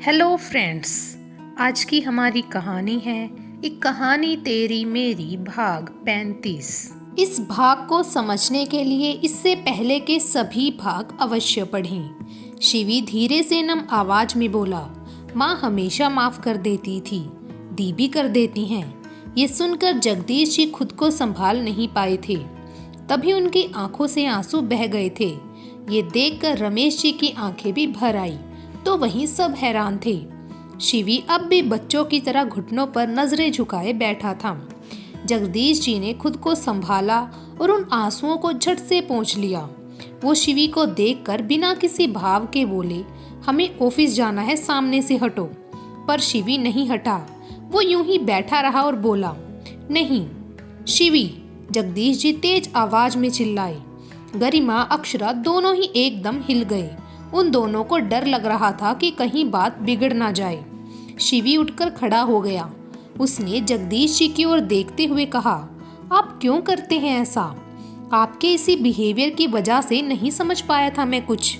Hello friends, आज की हमारी कहानी है एक कहानी तेरी मेरी भाग 35। इस भाग को समझने के लिए इससे पहले के सभी भाग अवश्य पढ़ें। शिवी धीरे से नम आवाज में बोला, माँ हमेशा माफ कर देती थी, दी भी कर देती हैं। ये सुनकर जगदीश जी खुद को संभाल नहीं पाए थे। तभी उनकी आंखों से आंसू बह गए थे। ये देखकर रमेश जी की आंखें भी भर आई तो वहीं सब हैरान थे। शिवी अब भी बच्चों की तरह घुटनों पर नजरें झुकाए बैठा था। जगदीश जी ने खुद को संभाला और उन आंसुओं को झट से पोंछ लिया। वो शिवी को देखकर बिना किसी भाव के बोले, हमें ऑफिस जाना है, सामने से हटो। पर शिवी नहीं हटा। वो यूं ही बैठा रहा और बोला, नहीं शिवी। जगदीश जी तेज आवाज में चिल्लाए। गरिमा, अक्षरा दोनों ही एकदम हिल गए। उन दोनों को डर लग रहा था कि कहीं बात बिगड़ ना जाए। शिवी उठकर खड़ा हो गया। उसने जगदीश जी की ओर देखते हुए कहा, आप क्यों करते हैं ऐसा? आपके इसी बिहेवियर की वजह से नहीं समझ पाया था मैं कुछ।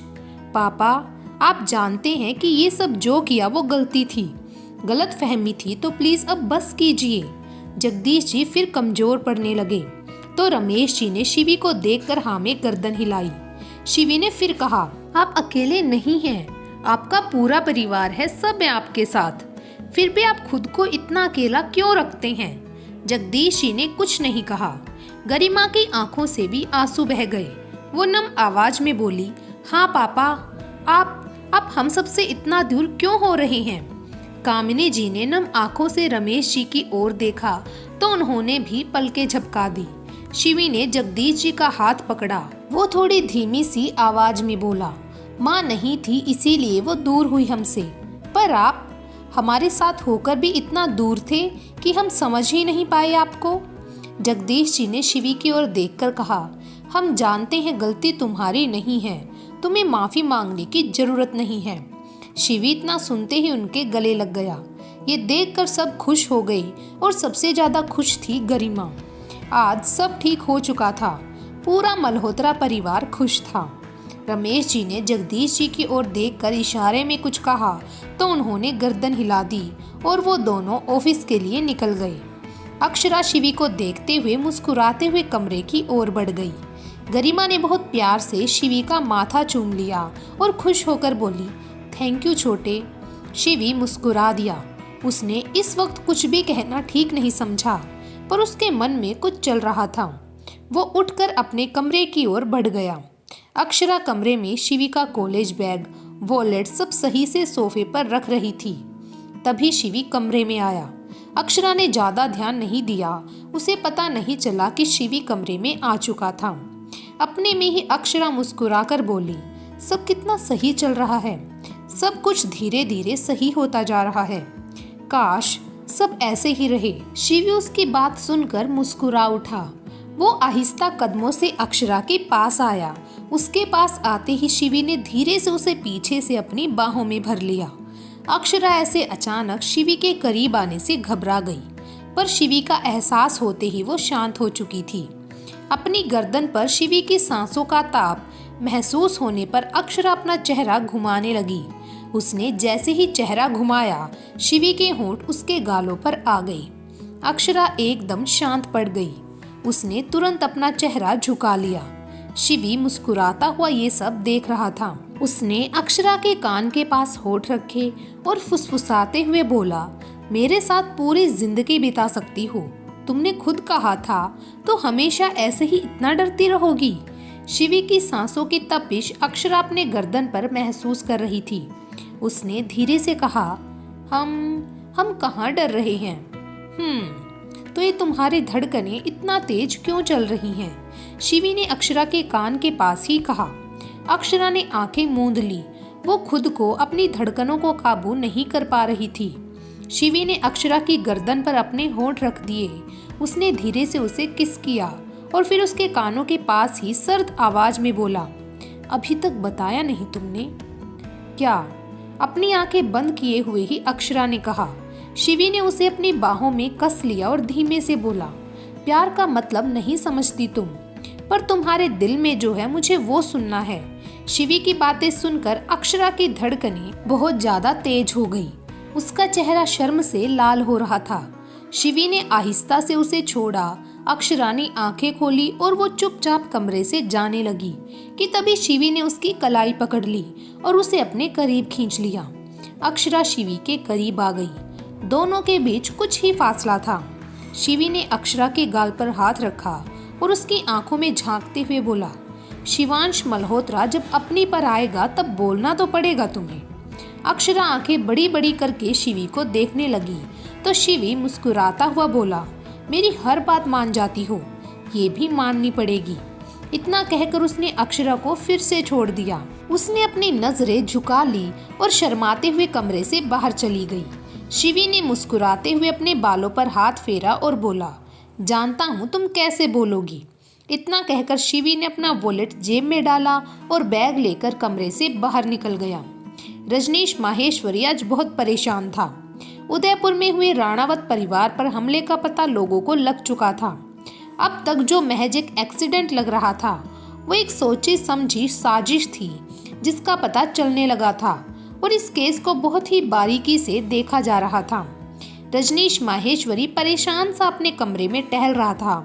पापा, आप जानते हैं कि ये सब जो किया वो गलती थी, गलत फहमी थी, तो प्लीज अब बस कीजिए। जगदीश जी फिर कमजोर पड़ने लगे तो रमेश जी ने शिवी को देखकर हाँ में गर्दन हिलाई। शिवी ने फिर कहा, आप अकेले नहीं हैं, आपका पूरा परिवार है, सब है आपके साथ। फिर भी आप खुद को इतना अकेला क्यों रखते हैं? जगदीश जी ने कुछ नहीं कहा। गरिमा की आंखों से भी आंसू बह गए। वो नम आवाज में बोली, हाँ पापा, आप हम सबसे इतना दूर क्यों हो रहे हैं? कामिनी जी ने नम आंखों से रमेश जी की ओर देखा तो उन्होंने भी पलकें झपका दी। शिवी ने जगदीश जी का हाथ पकड़ा। वो थोड़ी धीमी सी आवाज में बोला, माँ नहीं थी इसीलिए वो दूर हुई हमसे, पर आप हमारे साथ होकर भी इतना दूर थे कि हम समझ ही नहीं पाए आपको। जगदीश जी ने शिवी की ओर देखकर कहा, हम जानते हैं गलती तुम्हारी नहीं है, तुम्हें माफी मांगने की जरूरत नहीं है। शिवी इतना सुनते ही उनके गले लग गया। ये देखकर सब खुश हो गई और सबसे ज्यादा खुश थी गरिमा। आज सब ठीक हो चुका था, पूरा मल्होत्रा परिवार खुश था। रमेश जी ने जगदीश जी की ओर देखकर इशारे में कुछ कहा तो उन्होंने गर्दन हिला दी और वो दोनों ऑफिस के लिए निकल गए। अक्षरा शिवी को देखते हुए मुस्कुराते हुए कमरे की ओर बढ़ गई। गरिमा ने बहुत प्यार से शिवी का माथा चूम लिया और खुश होकर बोली, थैंक यू छोटे। शिवी मुस्कुरा दिया। उसने इस वक्त कुछ भी कहना ठीक नहीं समझा, पर उसके मन में कुछ चल रहा था। वो उठकर अपने कमरे की ओर बढ़ गया। अक्षरा कमरे में शिवी का कॉलेज बैग, वॉलेट सब सही से सोफे पर रख रही थी। तभी शिवी कमरे में आया। अक्षरा ने ज्यादा ध्यान नहीं दिया। उसे पता नहीं चला कि शिवी कमरे में आ चुका था। अपने में ही अक्षरा मुस्कुराकर बोली, सब कितना सही चल रहा है, सब कुछ धीरे धीरे सही होता जा रहा है, काश सब ऐसे ही रहे। शिवी उसकी बात सुनकर मुस्कुरा उठा। वो आहिस्ता कदमों से अक्षरा के पास आया। उसके पास आते ही शिवी ने धीरे से उसे पीछे से अपनी बाहों में भर लिया। अक्षरा ऐसे अचानक शिवी के करीब आने से घबरा गई, पर शिवी का एहसास होते ही वो शांत हो चुकी थी। अपनी गर्दन पर शिवी की सांसों का ताप महसूस होने पर अक्षरा अपना चेहरा घुमाने लगी। उसने जैसे ही चेहरा घुमाया, शिवी के होंठ उसके गालों पर आ गई। अक्षरा एकदम शांत पड़ गई। उसने तुरंत अपना चेहरा झुका लिया। शिवी मुस्कुराता हुआ ये सब देख रहा था। उसने अक्षरा के कान के पास होठ रखे और फुसफुसाते हुए बोला, मेरे साथ पूरी जिंदगी बिता सकती हो, तुमने खुद कहा था, तो हमेशा ऐसे ही इतना डरती रहोगी? शिवी की सांसों की तपिश अक्षरा अपने गर्दन पर महसूस कर रही थी। उसने धीरे से कहा, हम कहाँ डर रहे हैं? तो ये तुम्हारी धड़कनें इतना तेज क्यों चल रही हैं? शिवी ने अक्षरा के कान के पास ही कहा। अक्षरा ने आंखें मूंद ली। वो खुद को अपनी धड़कनों को काबू नहीं कर पा रही थी। शिवी ने अक्षरा की गर्दन पर अपने होंठ रख दिए। उसने धीरे से उसे किस किया और फिर उसके कानों के पास ही सर्द आवाज में बोला, अभी तक बताया नहीं तुमने? क्या? अपनी आंखें बंद किए हुए ही अक्षरा ने कहा। शिवी ने उसे अपनी बाहों में कस लिया और धीमे से बोला, प्यार का मतलब नहीं समझती तुम, पर तुम्हारे दिल में जो है मुझे वो सुनना है। शिवी की बातें सुनकर अक्षरा की धड़कनें बहुत ज्यादा तेज हो गई। उसका चेहरा शर्म से लाल हो रहा था। शिवी ने आहिस्ता से उसे छोड़ा। अक्षरा ने आंखें खोली और वो चुपचाप कमरे से जाने लगी कि तभी शिवी ने उसकी कलाई पकड़ ली और उसे अपने करीब खींच लिया। अक्षरा शिवी के करीब आ गई। दोनों के बीच कुछ ही फासला था। शिवी ने अक्षरा के गाल पर हाथ रखा और उसकी आंखों में झांकते हुए बोला, शिवांश मल्होत्रा जब अपनी पर आएगा तब बोलना तो पड़ेगा तुम्हें। अक्षरा आंखें बड़ी बड़ी करके शिवी को देखने लगी तो शिवी मुस्कुराता हुआ बोला, मेरी हर बात मान जाती हो, ये भी माननी पड़ेगी। इतना कहकर उसने अक्षरा को फिर से छोड़ दिया। उसने अपनी नजरें झुका ली और शर्माते हुए कमरे से बाहर चली गई। शिवी ने मुस्कुराते हुए अपने बालों पर हाथ फेरा और बोला, जानता हूँ तुम कैसे बोलोगी। इतना कहकर शिवी ने अपना वॉलेट जेब में डाला और बैग लेकर कमरे से बाहर निकल गया। रजनीश माहेश्वरी आज बहुत परेशान था। उदयपुर में हुए राणावत परिवार पर हमले का पता लोगों को लग चुका था। अब तक जो महज एक एक्सीडेंट लग रहा था वो एक सोची समझी साजिश थी जिसका पता चलने लगा था और इस केस को बहुत ही बारीकी से देखा जा रहा था। रजनीश माहेश्वरी परेशान सा अपने कमरे में टहल रहा था।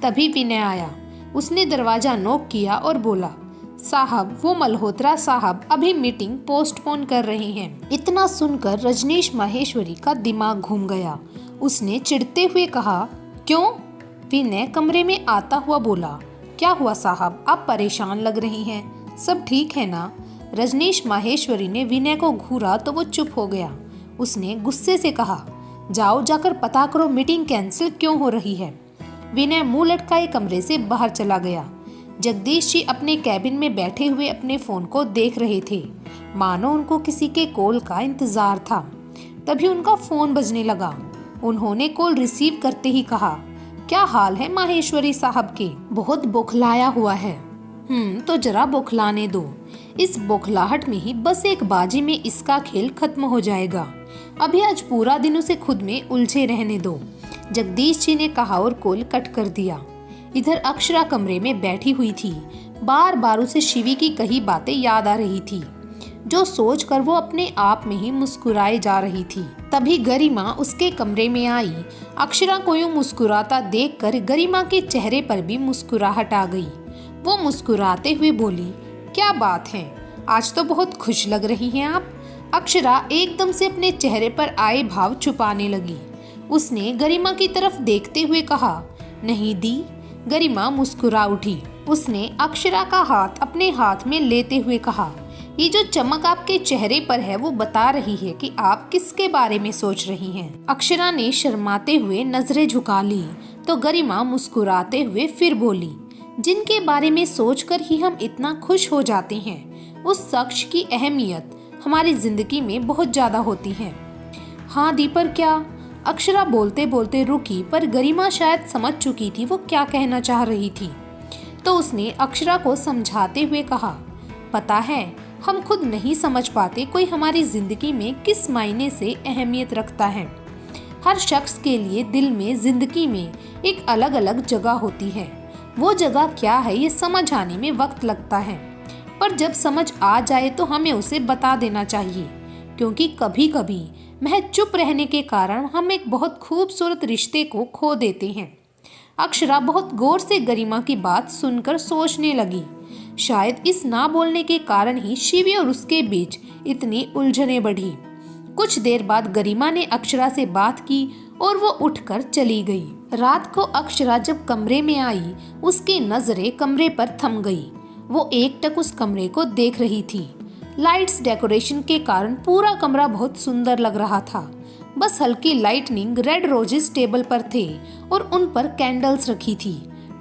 तभी विनय आया। उसने दरवाजा नॉक किया और बोला, साहब वो मल्होत्रा साहब अभी मीटिंग पोस्टपोन कर रहे हैं। इतना सुनकर रजनीश माहेश्वरी का दिमाग घूम गया। उसने चिढ़ते हुए कहा, क्यों? विनय कमरे में आता हुआ बोला, क्या हुआ साहब, आप परेशान लग रही हैं, सब ठीक है ना? रजनीश माहेश्वरी ने विनय को घूरा तो वो चुप हो गया। उसने गुस्से से कहा, जाओ जाकर पता करो मीटिंग कैंसिल क्यों हो रही है। विनय मुंह लटकाए कमरे से बाहर चला गया। जगदीश जी अपने कैबिन में बैठे हुए अपने फोन को देख रहे थे, मानो उनको किसी के कॉल का इंतजार था। तभी उनका फोन बजने लगा। उन्होंने कॉल रिसीव करते ही कहा, क्या हाल है माहेश्वरी साहब के? बहुत बौखलाया हुआ है। तो जरा बौखलाने दो। इस बौखलाहट में ही बस एक बाजी में इसका खेल खत्म हो जाएगा। अभी आज पूरा दिन उसे खुद में उलझे रहने दो। जगदीश जी ने कहा और कॉल कट कर दिया। इधर अक्षरा कमरे में बैठी हुई थी। बार बार उसे शिवी की कही बातें याद आ रही थी, जो सोचकर वो अपने आप में ही मुस्कुराए जा रही थी। तभी गरिमा उसके कमरे में आई। अक्षरा को यूं मुस्कुराता देखकर गरिमा के चेहरे पर भी मुस्कुराहट आ गई। वो मुस्कुराते हुए बोली, क्या बात है, आज तो बहुत खुश लग रही हैं आप। अक्षरा एकदम से अपने चेहरे पर आए भाव छुपाने लगी। उसने गरिमा की तरफ देखते हुए कहा, नहीं दी। गरिमा मुस्कुरा उठी। उसने अक्षरा का हाथ अपने हाथ में लेते हुए कहा, ये जो चमक आपके चेहरे पर है वो बता रही है कि आप किसके बारे में सोच रही हैं। अक्षरा ने शर्माते हुए नजरें झुका ली तो गरिमा मुस्कुराते हुए फिर बोली, जिनके बारे में सोचकर ही हम इतना खुश हो जाते हैं उस शख्स की अहमियत हमारी जिंदगी में बहुत ज्यादा होती है। हाँ दी, पर क्या? अक्षरा बोलते बोलते रुकी, पर गरिमा शायद समझ चुकी थी वो क्या कहना चाह रही थी। तो उसने अक्षरा को समझाते हुए कहा, पता है हम खुद नहीं समझ पाते कोई हमारी जिंदगी में किस मायने से अहमियत रखता है। हर शख्स के लिए दिल में जिंदगी में एक अलग अलग जगह होती है। वो जगह क्या है ये समझ आने में वक्त लगता है, पर जब समझ आ जाए तो हमें उसे बता देना चाहिए, क्योंकि कभी कभी महज चुप रहने के कारण हम एक बहुत खूबसूरत रिश्ते को खो देते हैं। अक्षरा बहुत गौर से गरिमा की बात सुनकर सोचने लगी। शायद इस ना बोलने के कारण ही शिवी और उसके बीच इतनी उलझने बढ़ी। कुछ देर बाद गरिमा ने अक्षरा से बात की और वो उठकर चली गई। रात को अक्षरा जब कमरे में आई, उसकी नजरें कमरे पर थम गई। वो एकटक उस कमरे को देख रही थी। लाइट्स डेकोरेशन के कारण पूरा कमरा बहुत सुंदर लग रहा था। बस हल्की लाइटनिंग रेड रोजेस टेबल पर थे और उन पर कैंडल्स रखी थी।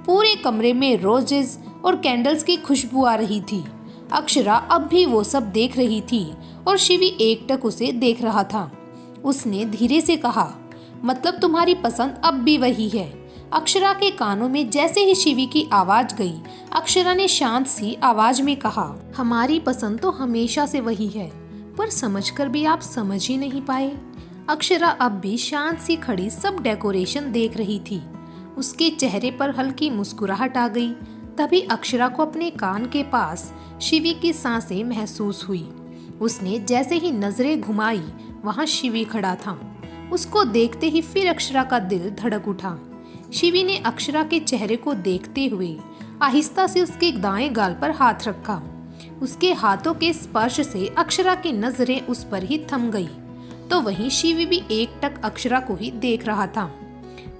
पूरे कमरे में रोजेस और कैंडल्स की खुशबू आ रही थी। अक्षरा अब भी वो सब देख रही थी और शिवी एकटक उसे देख रहा था। उसने धीरे से कहा, मतलब तुम्हारी पसंद अब भी वही है? अक्षरा के कानों में जैसे ही शिवी की आवाज गई, अक्षरा ने शांत सी आवाज में कहा, हमारी पसंद तो हमेशा से वही है, पर समझकर भी आप समझ ही नहीं पाए। अक्षरा अब भी शांत सी खड़ी सब डेकोरेशन देख रही थी। उसके चेहरे पर हल्की मुस्कुराहट आ गई। तभी अक्षरा को अपने कान के पास शिवी की सांसें महसूस हुई। उसने जैसे ही नजरें घुमाई, वहां शिवी खड़ा था। उसको देखते ही फिर अक्षरा का दिल धड़क उठा। शिवी ने अक्षरा के चेहरे को देखते हुए आहिस्ता से उसके दाएं गाल पर हाथ रखा। उसके हाथों के स्पर्श से अक्षरा की नजरें उस पर ही थम गई। तो वहीं शिवी भी एकटक अक्षरा को ही देख रहा था।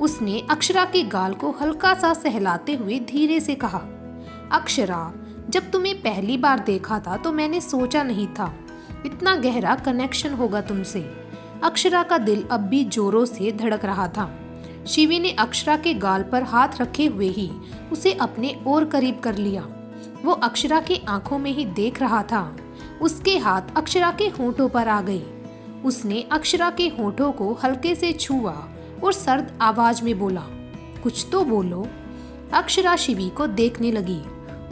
उसने अक्षरा के गाल को हल्का सा सहलाते हुए धीरे से कहा, अक्षरा, जब तुम्हें पहली बार देखा था तो मैंने सोचा नहीं था इतना गहरा कनेक्शन होगा तुमसे। अक्षरा का दिल अब भी जोरों से धड़क रहा था। शिवी ने अक्षरा के गाल पर हाथ रखे हुए ही उसे अपने और करीब कर लिया। वो अक्षरा की आंखों में ही देख रहा था। उसके हाथ अक्षरा के होंठों पर आ गए। उसने अक्षरा के होंठों को हल्के से छुआ और सर्द आवाज में बोला, कुछ तो बोलो। अक्षरा शिवी को देखने लगी।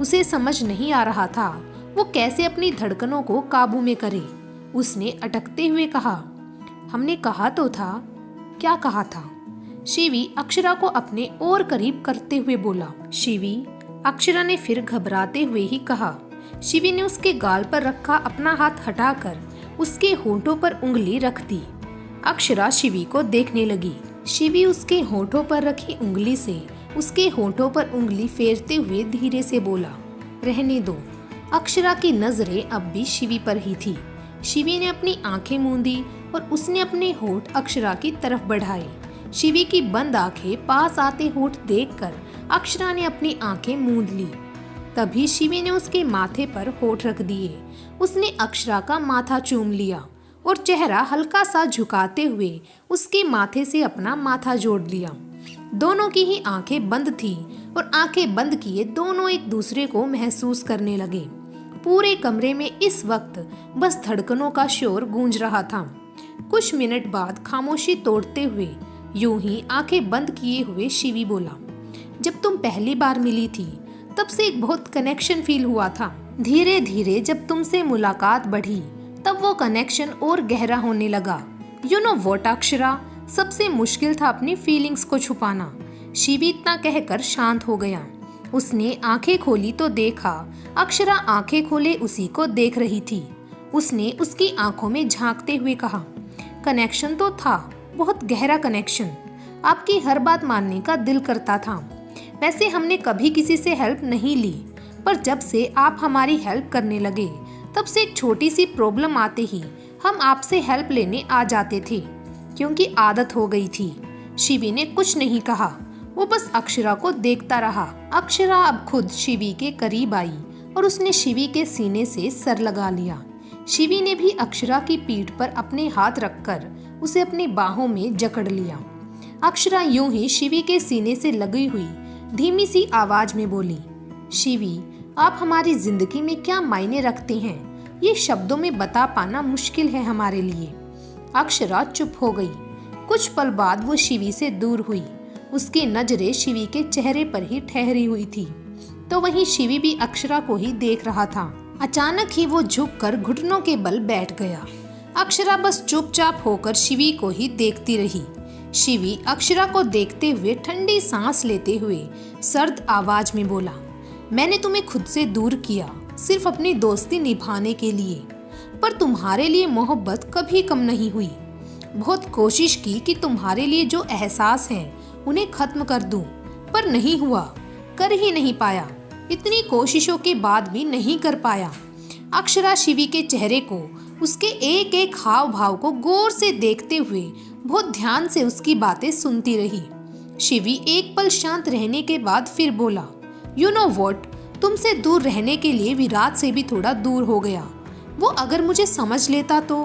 उसे समझ नहीं आ रहा था वो कैसे अपनी धड़कनों को काबू में करे। उसने अटकते हुए कहा, हमने कहा तो था। क्या कहा था? शिवी अक्षरा को अपने और करीब करते हुए बोला, शिवी। अक्षरा ने फिर घबराते हुए ही कहा। शिवी ने उसके गाल पर रखा अपना हाथ हटाकर उसके होंठों पर उंगली रख दी। अक्षरा शिवी को देखने लगी। शिवी उसके होंठों पर रखी उंगली से उसके होंठों पर उंगली फेरते हुए धीरे से बोला, रहने दो। अक्षरा की नजरें अब भी शिवी पर ही थी। शिवी ने अपनी आंखें मूंदी और उसने अपने होंठ अक्षरा की तरफ बढ़ाए। शिवी की बंद आंखें पास आते होंठ देखकर अक्षरा ने अपनी आंखें मूंद ली। तभी शिवी ने उसके माथे पर होंठ रख दिए। उसने अक्षरा का माथा चूम लिया और चेहरा हल्का सा झुकाते हुए उसके माथे से अपना माथा जोड़ लिया। दोनों की ही आंखें बंद थी और आंखें बंद किए दोनों एक दूसरे को महसूस करने लगे। पूरे कमरे में इस वक्त बस धड़कनों का शोर गूंज रहा था। कुछ मिनट बाद खामोशी तोड़ते हुए यूं ही आंखें बंद किए हुए शिवी बोला, जब तुम पहली बार मिली थी तब से एक बहुत कनेक्शन फील हुआ था। धीरे धीरे जब तुमसे मुलाकात बढ़ी तब वो कनेक्शन और गहरा होने लगा। यू नो व्हाट अक्षरा, सबसे मुश्किल था अपनी फीलिंग्स को छुपाना। शिवी इतना कहकर शांत हो गया। उसने आंखें खोली तो देखा अक्षरा आंखें खोले उसी को देख रही थी। उसने उसकी आंखों में झांकते हुए कहा, कनेक्शन तो था, बहुत गहरा कनेक्शन। आपकी हर बात मानने का दिल करता था। वैसे हमने कभी किसी से हेल्प नहीं ली, पर जब से आप हमारी हेल्प करने लगे तब से एक छोटी सी प्रॉब्लम आते ही हम आपसे हेल्प लेने आ जाते थे, क्योंकि आदत हो गई थी। शिवी ने कुछ नहीं कहा, वो बस अक्षरा को देखता रहा। अक्षरा अब खुद शिवी के करीब आई और उसने शिवी के सीने से सर लगा लिया। शिवी ने भी अक्षरा की पीठ पर अपने हाथ रखकर उसे अपनी बाहों में जकड़ लिया। अक्षरा यूं ही शिवी के सीने से लगी हुई धीमी सी आवाज में बोली, शिवी, आप हमारी जिंदगी में क्या मायने रखते हैं, ये शब्दों में बता पाना मुश्किल है हमारे लिए। अक्षरा चुप हो गई। कुछ पल बाद वो शिवी से दूर हुई। उसकी नजरें शिवी के चेहरे पर ही ठहरी हुई थी। तो वहीं शिवी भी अक्षरा को ही देख रहा था। अचानक ही वो झुककर घुटनों के बल बैठ गया। अक्षरा बस चुपचाप होकर शिवी को ही देखती रही। शिवी अक्षरा को देखते हुए ठंडी सांस लेते हुए सर्द आवाज में बोला, मैंने तुम्हें खुद से दूर किया सिर्फ अपनी दोस्ती निभाने के लिए, पर तुम्हारे लिए मोहब्बत कभी कम नहीं हुई। बहुत कोशिश की कि तुम्हारे लिए जो एहसास हैं उन्हें खत्म कर दूं, पर नहीं हुआ, कर ही नहीं पाया। इतनी कोशिशों के बाद भी नहीं कर पाया। अक्षरा शिवी के चेहरे को, उसके एक एक हाव भाव को गौर से देखते हुए बहुत ध्यान से उसकी बातें सुनती रही। शिवी एक पल शांत रहने के बाद फिर बोला, यू नो व्हाट, तुमसे दूर रहने के लिए विराट से भी थोड़ा दूर हो गया। वो अगर मुझे समझ लेता तो।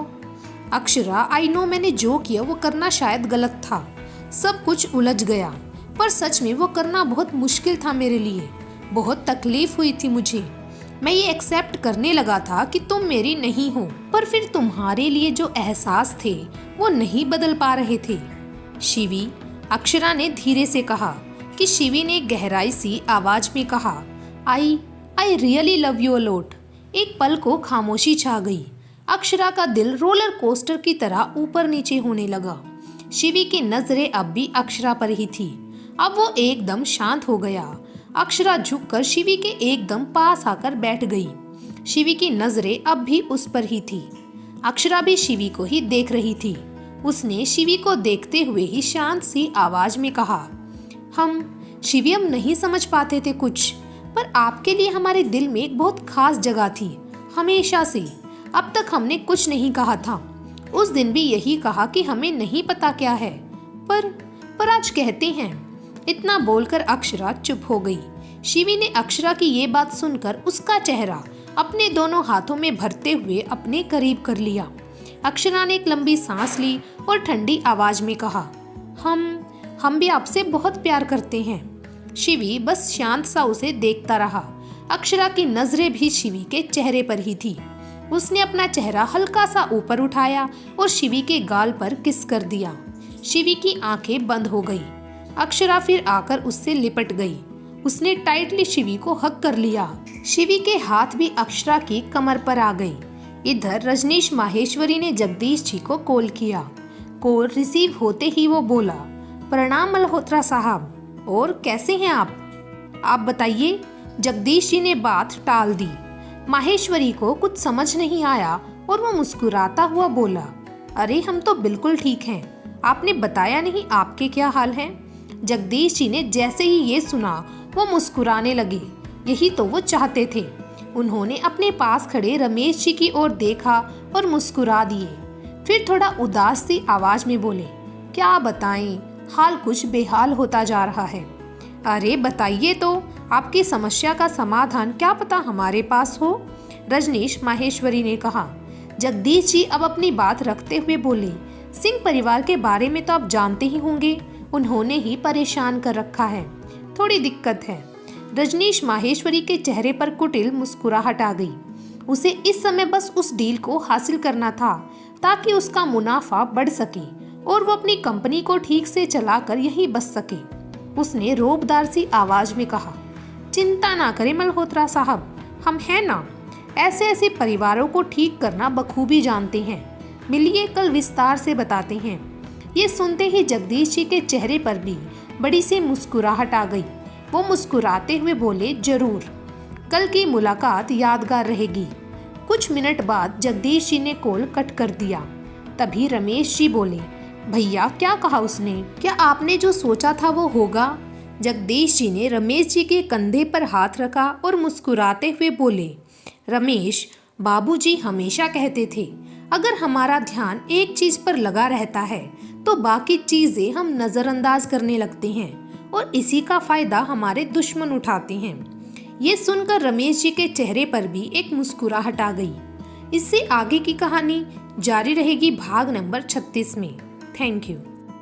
अक्षरा, आई नो मैंने जो किया वो करना शायद गलत था, सब कुछ उलझ गया, पर सच में वो करना बहुत मुश्किल था मेरे लिए। बहुत तकलीफ हुई थी मुझे। मैं ये एक्सेप्ट करने लगा था कि तुम मेरी नहीं हो, पर फिर तुम्हारे लिए जो एहसास थे वो नहीं बदल पा रहे थे। शिवी, अक्षरा ने धीरे से कहा कि शिवी ने गहराई सी आवाज में कहा, I really love you a lot. एक पल को खामोशी छा गई। अक्षरा का दिल रोलर कोस्टर की तरह ऊपर नीचे होने लगा। शिवी की नजरें अब भी अक्षरा पर ही थी। अब वो एकदम शांत हो गया। अक्षरा झुककर शिवी के एकदम पास आकर बैठ गई। शिवी की नजरें अब भी उस पर ही थी। अक्षरा भी शिवी को ही देख रही थी। उसने शिवी को देखते हुए ही शांत सी आवाज में कहा, शिवी हम नहीं समझ पाते थे कुछ, पर आपके लिए हमारे दिल में एक बहुत खास जगह थी, हमेशा से। अब तक हमने कुछ नहीं कहा था। उस दिन भी यही कहा कि हमें नहीं पता क्या है, पर आज कहते हैं। इतना बोलकर अक्षरा चुप हो गई। शिवी ने अक्षरा की ये बात सुनकर उसका चेहरा अपने दोनों हाथों में भरते हुए अपने करीब कर लिया। अक्षरा ने एक लंबी सांस ली और ठंडी आवाज में कहा, हम भी आपसे बहुत प्यार करते हैं। शिवी बस शांत सा उसे देखता रहा। अक्षरा की नजरें भी शिवी के चेहरे पर ही थी। उसने अपना चेहरा हल्का सा ऊपर उठाया और शिवी के गाल पर किस कर दिया। शिवी की आंखें बंद हो गई। अक्षरा फिर आकर उससे लिपट गई। उसने टाइटली शिवी को हक कर लिया। शिवी के हाथ भी अक्षरा की कमर पर आ गई। इधर रजनीश माहेश्वरी ने जगदीश जी को कॉल किया। कॉल रिसीव होते ही वो बोला, प्रणाम मल्होत्रा साहब, और कैसे हैं आप बताइए। जगदीश जी ने बात टाल दी। माहेश्वरी को कुछ समझ नहीं आया और वो मुस्कुराता हुआ बोला, अरे हम तो बिल्कुल ठीक हैं, आपने बताया नहीं आपके क्या हाल हैं। जगदीश जी ने जैसे ही ये सुना वो मुस्कुराने लगे। यही तो वो चाहते थे। उन्होंने अपने पास खड़े रमेश जी की ओर देखा और मुस्कुरा दिए। फिर थोड़ा उदास सी आवाज में बोले, क्या बताएं, हाल कुछ बेहाल होता जा रहा है। अरे बताइए तो, आपकी समस्या का समाधान क्या पता हमारे पास हो। रजनीश माहेश्वरी ने कहा। जगदीश जी अब अपनी बात रखते हुए बोले, सिंह परिवार के बारे में तो आप जानते ही होंगे, उन्होंने ही परेशान कर रखा है, थोड़ी दिक्कत है। रजनीश माहेश्वरी के चेहरे पर कुटिल मुस्कुराहट आ गई। उसे इस समय बस उस डील को हासिल करना था ताकि उसका मुनाफा बढ़ सके और वो अपनी कंपनी को ठीक से चलाकर यहीं बस सके। उसने रोबदार सी आवाज में कहा, चिंता ना करें मल्होत्रा साहब, हम हैं ना, ऐसे परिवारों को ठीक करना बखूबी जानते हैं। मिलिए, कल विस्तार से बताते हैं। ये सुनते ही जगदीश जी के चेहरे पर भी बड़ी सी मुस्कुराहट आ गई। वो मुस्कुराते हुए बोले, जरूर, कल की मुलाकात यादगार रहेगी। कुछ मिनट बाद जगदीश जी ने कॉल कट कर दिया। तभी रमेश जी बोले, भैया क्या कहा उसने, क्या आपने जो सोचा था वो होगा। जगदीश जी ने रमेश जी के कंधे पर हाथ रखा और मुस्कुराते हुए बोले, रमेश, बाबूजी हमेशा कहते थे, अगर हमारा ध्यान एक चीज पर लगा रहता है तो बाकी चीजें हम नजरअंदाज करने लगते हैं और इसी का फायदा हमारे दुश्मन उठाते हैं। ये सुनकर रमेश जी के चेहरे पर भी एक मुस्कुराहट आ गई। इससे आगे की कहानी जारी रहेगी भाग नंबर 36 में। Thank you.